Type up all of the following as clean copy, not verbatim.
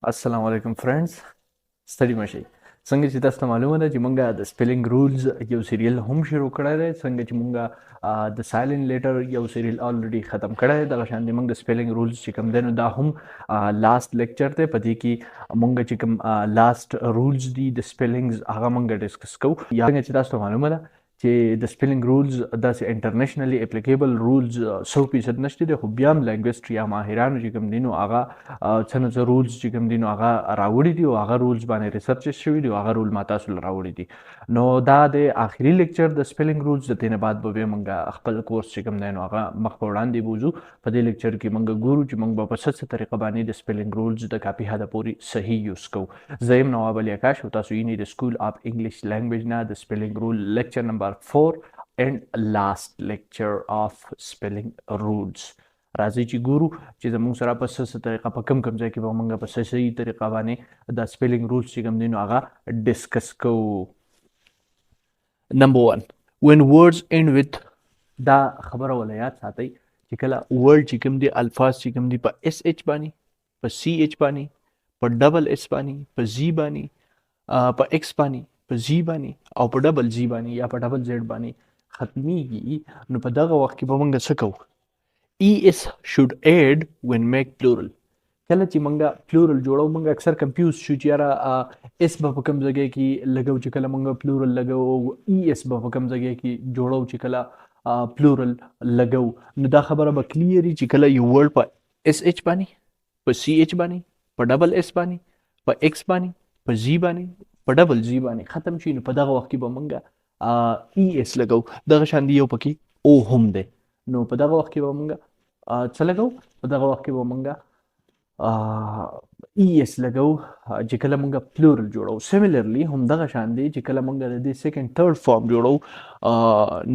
السلام علیکم فرندز، ستړي مشئ. څنګه چې تاسو ته معلومه ده چې مونږه د سپیلنګ رولز یو سیریل هم شروع کړی دی. څنګه چې مونږه د سایلنٹ لیټر یو سیریل الریډي ختم کړی دی، دغه شان د مونږ د سپیلنګ رولز چې کوم دی نو دا هم لاست لیکچر دی. په دې کې مونږ چې کوم لاست رولز دي د سپیلنګز هغه مونږ ډسکس کوو. یا څنګه چې تاسو ته معلومه ده چې د سپیلنګ رولز داسې انټرنیشنلی اپلیکیبل رولز 100% نشته دي، خو بیا هم لینګویسټ یا ماهرانو چې کوم دي نو هغه څه نه څه رولز چې کوم دي نو هغه راوړي دي او هغه رولز باندې ریسرچ شوي دي او هغه رول ما تاسو له راوړي دي. نو دا د آخري لیکچر د سپیلنګ رولز د دې نه بعد به موږ خپل کورس چې کوم دی نو هغه مخ په وړاندې بوځو. په دې لیکچر کې موږ ګورو چې موږ به په څه طریقه باندې د سپیلنګ رولز د کاپي حده پورې صحیح یوز کوو. زه یم نواب علي اکاش او تاسو یې د سکول اف انګلیش لینګویج نه د سپیلنګ رول لیکچر نمبر 4 and last lecture of spelling rules. راځي چې ګورو چې زموږ سره په څه طریقه په کم ځای کې به موږ په صحیح طریقه باندې د سپیلنګ رولز چې کوم دي نو هغه ډسکس کوو. نمبر 1 when words end with، دا خبره ولا یاد ساتئ چې کله ورډ چې کوم دي الفاظ چې کوم دي په اس ایچ باندې، په سی ایچ باندې، په ډبل اس باندې، په زی باندې، په ایکس باندې، په زی باندې او په ډبل زی باندې یا په ډبل زیډ باندې ختمیږي، نو په دغه وخت کې به موږ څه کوو؟ es should add when make plural. کله چې موږ پلورل جوړو موږ اکثر کنفیوز شو چې یاره اس به په کوم ځای کې لګو چې کله موږ پلورل لګو، اس به په کوم ځای کې جوړو چې کله پلورل لګو. نو دا خبره به کلیری چې کله یو ورډ په اس ایچ باندې، په سی ایچ باندې، په ډبل اس باندې، په ایکس باندې، په زی باندې، په ډبل زی باندې ختم شي، نو په دغه وخت کې به موږ ای اس لګو. دغه شان دی یو پکې او هم دی، نو په دغه وخت کې به موږ څه لګو؟ په دغه وخت کې به موږ ای اس لګو چې کله موږ پلورل جوړو. سیملرلی هم دغه شان دی چې کله موږ د دې سیکنډ تھرډ فارم جوړو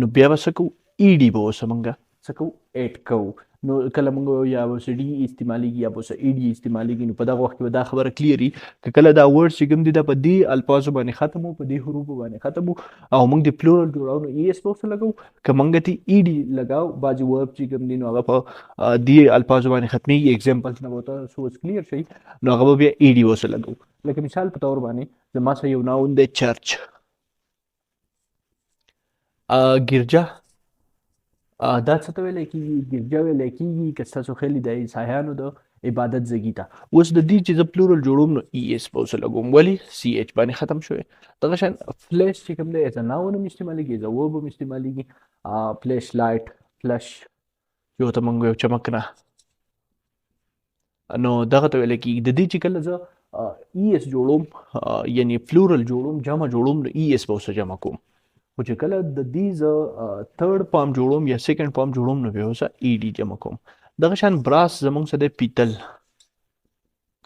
نو بیا به څه کوو؟ ای ډي به اوسه موږ څه کوو؟ ایډ کوو. نو کله موږ یا به ډي استعمالیږي یا به ای ډي استعمالیږي، نو په دغه وخت کې به دا خبره کلیري که کله دا ورډ چې کوم دي دا په دې الفاظو باندې ختم وو، په دې حروفو باندې ختم وو او موږ د پلورل جوړو نو ای اس به ورسره لګو. که موږ ته ای ډي لګاو بعضې ورب چې کوم دي نو هغه په دې الفاظو باندې ختمیږي. اگزامپل نه به تاسو اوس کلیر شي نو هغه به بیا ای ډي ورسره لګو. لکه مثال په طور باندې زما سره یو ناون دی چرچ، ګرجا. دا څه ته ویلی کېږي؟ ګرجا ویلی کېږي که ستاسو خیال د عیسایانو د عبادت ځګي ته. اوس د دې چې زه پلورل جوړوم نو ای اس به ورسره لګوم، ولې؟ سی ایچ باندې ختم شوی. دغه شان فلیش چې کوم دی ایز ا ناون هم استعمالیږي، ایز ا ورب هم استعمالیږي. فلیش لایټ، فلش یو ته موږ یو چمک نه، نو دغه ته ویلی کېږي. د دې چې کله زه ای اس جوړوم یعنی پلورل جوړوم، جمع جوړوم، نو ای اس به ورسره جمع کوم. خو چې کله د دې زه تھرډ فارم جوړوم یا سیکنډ فارم جوړوم نو بیا اوسه ای ډي جمع کوم. دغه شان براس زموږ څه دی؟ پیتل.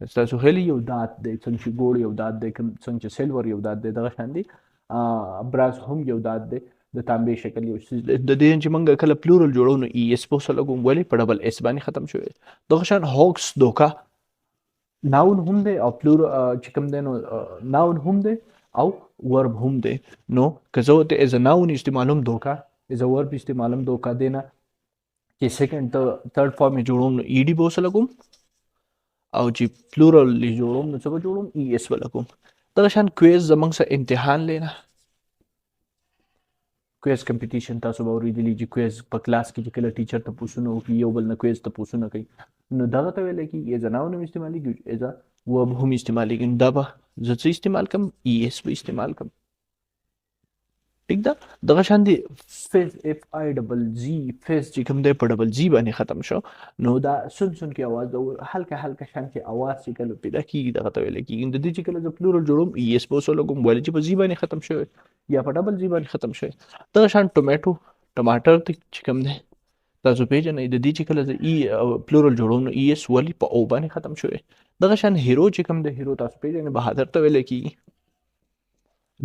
که ستاسو خیلی یو دات دی، څنګه چې ګوړ یو دات دی، څنګه چې سیلور یو دات دی، دغه شان دی براس هم یو دات دی د تانبې شکل یو څیز دی. د دې چې موږ کله پلورل جوړو نو ای اس په ورسره لګوم، ولې؟ په ډبل اس باندې ختم شوی. دغه شان هوکس، دوکه، ناون هم دی او چې کوم دی نو ناون هم دی او ورب هم دی. نو که زه ورته ایز ا ناون استعمالوم دوکه، ایز ا ورب استعمالوم دوکه دی نه چې سیکنډ تھرډ فارم یې جوړوم نو ای ډي به ورسره لګوم او چې پلورل یې جوړوم نو څه به جوړوم؟ ای اس به لګوم. دغه شان کویز زموږ سره امتحان لینا، کویز کمپټیشن تاسو به اورېدلي چې کویز په کلاس کې چې کله ټیچر ته پوښتنه وکړي یو بل نه کویز ته پوښتنه کوي، نو دغه ته ویلی کېږي ایز ا ناون هم استعمالیږي، ایز ا ورب هم استعمالیږي. دا به زه څه استعمال کوم؟ ای اس به استعمال کوم. ٹھیک ده. دغه شان دی فیز، اف آی ډبل زی، فیز چې کوم دی په ډبل زی باندې ختم شو نو دا سن کې اواز د هلکه هلکه شان کې اواز چې کله پیدا کېږي دغه ته ویلی کېږي. د دې چې کله زه پلورل جوړوم ای اس به ورسره لګوم، ولې چې په زی باندې ختم شوی یا په ډبل زی باندې ختم شوی. دغه شان ټومیټو، ټماټر چې کوم دی تاسو پیژنئ. د دې چې کله زه ای پلورل جوړوم نو ای اس ولې په او باندې ختم شوی. دغه شان هیرو چې کوم دی، هیرو تاسو پیژنئ، بهادر ته ویلی کېږي.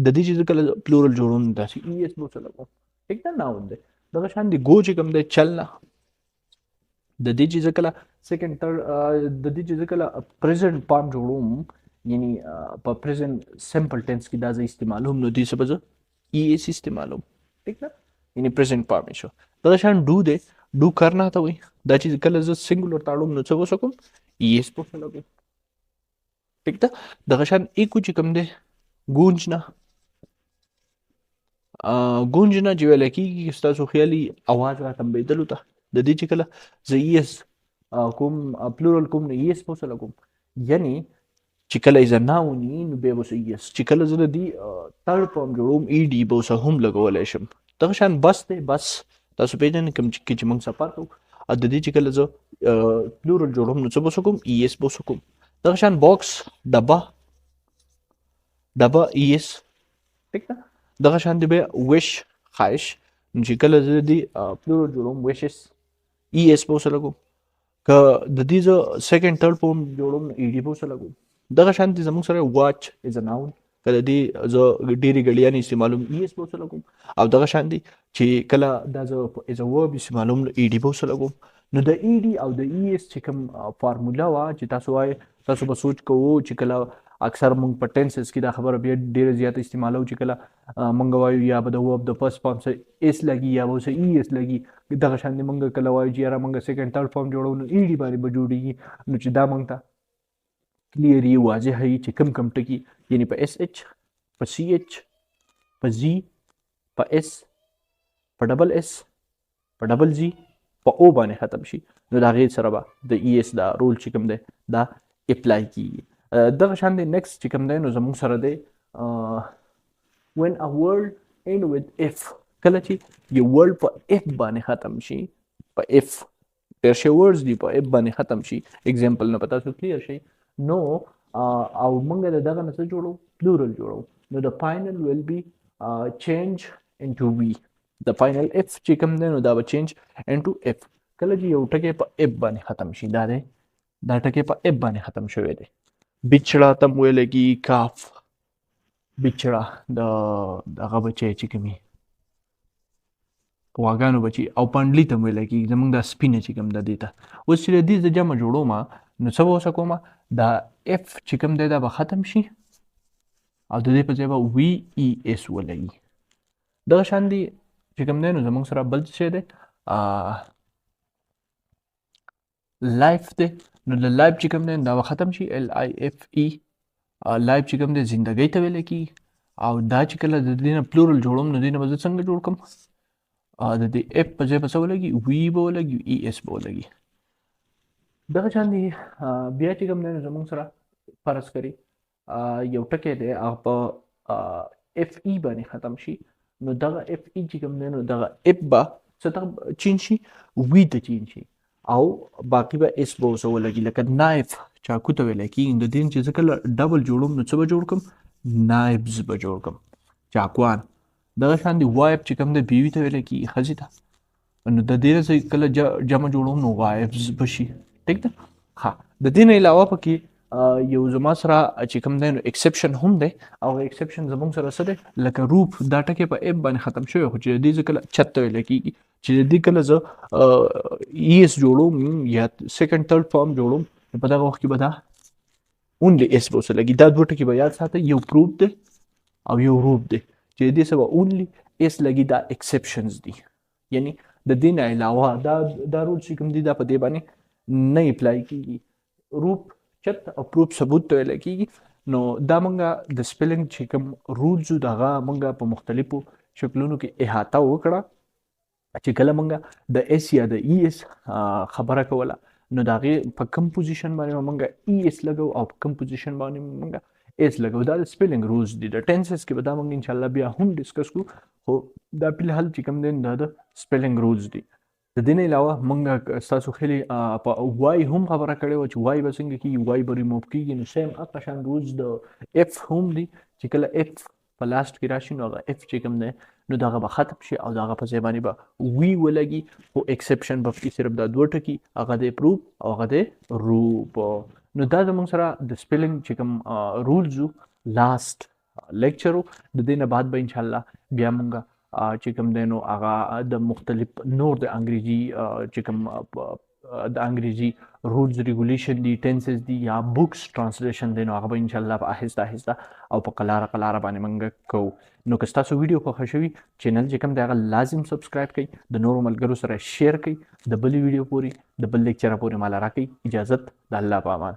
د دې چې کله پلورل جوړوم داسې ای اس به ورسره لګوم. ټیک ده، ناون دی. دغه شان دی ګو چې کوم دی، چلنه. د دې چې کله سیکنډ تھرډ، د دې چې کله پریزنټ فارم جوړوم یعنی په پریزنټ سمپل ټینس کې دا زه استعمالوم نو دې څه به زه ای اس استعمالوم. ټیک ده، یعنی پریزنټ فارم شو. دغه شان ډو دی، ډو کرنا ته وایي. دا چې کله زه سنګولر تاړم نو څه به وسه کوم؟ ای اس به ورسره لګوم. ټیک ده. دغه شان ایکو چې کوم دی ګونج نه چې ویل کېږي ستاسو خیالي اواز را تمبېدلو ته د دې چې کله زه ایس کوم پلورل کوم نو ایس په وسله کوم یعنی چې کله یې زه ناون وي نو بیا به اوسه ایس چې کله زه د دې تھرډ فارم جوړوم ای ډي به اوسه هم لګولی شم. دغه شان بس دی بس تاسو پېژنئ کوم چې موږ سفر کوو او د دې چې کله زه پلورل جوړوم نو څه به اوسه کوم ای اس به اوسه کوم. دغه شان باکس ډبه ای اس ټیک ده. دغه شان دی بیا وش خواهش چې کله زه د دې پلورل جوړوم وشس ای اس به اوسه لګوم که د دې زه سیکنډ تھرډ فارم جوړوم نو ای ډي به اوسه لګوم. دغه شان دی زموږ سره واچ از ا ناون که د دې زه ډېرې ګړیانې استعمالوم ای اس به اوسه لګوم او دغه شان دی چې کله دا زه از ا ورب استعمالوم نو ای ډي به اوسه لګوم. نو د ای ډي او د ای اس چې کوم فارموله وه چې تاسو وایي تاسو به سوچ کوو چې کله اکثر موږ په ټینسز کې دا خبره بیا ډېره زیاته استعمالو چې کله موږ وایو یا به د ورب د فرست فارم سره اس لګي یا به اوسه ای اس لګي. دغه شان دی موږ کله وایو چې یاره موږ سیکنډ تھرډ فارم جوړو نو ای ډي باندې به جوړېږي نو چې دا موږ ته کلیر یې واضح وي چې کم ټکي یعنی په اس ایچ په سی ایچ په زی په اس په ډبل اس په ډبل زی په او باندې ختم شي نو د هغې سره به د ای اس دا رول چې کوم دی دا اپلای کیږي. دغه شان دی نیکسټ چې کوم دی نو زموږ سره دی when a word end with if کله چې یو ورډ په اف باندې ختم شي په اف ډېر شي ورډز دي په اف باندې ختم شي اگزامپل نه پتا سو کلیر شي نو او موږ دغه نه څه جوړو پلورل جوړو نو د فائنل will be change into we د فائنل اف چې کوم دی نو دا به چینج انټو اف. کله چې یو ټکی په اف باندې ختم شي دا ټکی په اف باندې ختم شوی دی. بچړه تم ویل کی کاف بچړه دغه بچی چې کومي غواګانو بچي او پنډلي ته ویل کی زمونږ د سپینه چې کوم د دې ته اوس چې د دې د جمع جوړوم نو څه به اوسه کوم دا اف چې کوم دی دا به ختم شي او د دې په ځای به وی ای اس ولګي. دغه شان دی چې کوم دی نو زمونږ سره بل څه دی لایف دی نو د لایف چې کوم دی دا به ختم شي ال آی اف ای لایف چې کوم دی زندګۍ ته ویل کېږي او دا چې کله د دې نه پلورل جوړوم نو دې نه به زه څنګه جوړ کړم د دې اف په ځای به څه ولګي وي به ولګي ای اس به ولګي. دغه شان دی بیا چې کوم دی نو زموږ سره فرض کړي یو ټکی دی هغه په اف ای باندې ختم شي نو دغه اف ای چې کوم دی نو دغه اف به څه ته چین شي وي ته چین شي او باقي به اس به اوسه ولګي لکه نایف چاقو ته ویل کېږي د دې چې زه کله ډبل جوړوم نو څه به جوړ کړم نایبز به جوړ کړم چاقوان. دغه شان دی وایب چې کوم دی بیوي ته ویل کېږي ښځې ته نو د دې نه کله جمع جوړوم نو وایبز به شي ټیک ده. ښه د دې نه علاوه پکې یو زما سره چې کوم دی نو ایکسپشن هم دی او ایکسپشن زموږ سره څه دی لکه روپ دا ټکی په اف باندې ختم شوی خو چې د دې زه کله چت ته ویل کېږي چې د دې کله زه ای اس جوړوم یا سیکنډ تھرډ فارم جوړوم په دغه وخت کې به دا اونلی اس به اوسه لګي. دا دوه ټکي به یاد ساتئ یو پروف دی او یو روپ دی چې د دې څه به اونلی اس لګي دا ایکسپشنز دي یعنی د دې نه علاوه دا رول چې کوم دي دا په دې باندې نه اپلای کېږي. روپ چت او پروف ثبوت ته ویل کېږي نو دا موږ د سپیلنګ چې کوم رولز دغه موږ په مختلفو شکلونو کې احاطه وکړه چې کله موږ د اس یا د ای اس خبره کوله نو د هغې په کم پوزیشن باندې موږ ای اس لګو او په کم پوزیشن باندې موږ اس لګو. دا د سپیلنګ رولز دي د ټینسز کې به دا موږ انشاءالله بیا هم ډسکس کوو خو دا فلحال چې کوم دی دا د سپیلنګ رولز دي. د دې نه علاوه موږ ستاسو خیلی په وای هم خبره کړې وه چې وای به څنګه کېږي وای به ریموভ کېږي نو سیم هغه شان رولز د اف هم دي چې کله اف په لاست کې راشي نو هغه اف چې کوم دی نو دغه به ختم شي او دغه په ځای باندې به وی ولګي خو ایکسپشن به پکې صرف دا دوه ټکي هغه دی پروف او هغه دی روپ. نو دا زموږ سره د سپیلنګ چې کوم رولز لاست لیکچر د دې نه بعد به انشاءالله بیا موږ چې کوم دی نو هغه د مختلف نور د انګریزي چې کوم د انګریزي رولز ریګولیشن دي ټینسز دي یا بوکس ټرانسلیشن دی نو هغه به انشاءالله په آهسته آهسته او په قلاره باندې موږ کوو. نو که ستاسو ویډیو خوښه شوي چینل چې کوم دی هغه لازم سبسکرایب کړئ د نورو ملګرو سره شیر کړئ د بلې ویډیو پورې د بل لیکچره پورې ماله راکړئ. اجازت د الله په امان.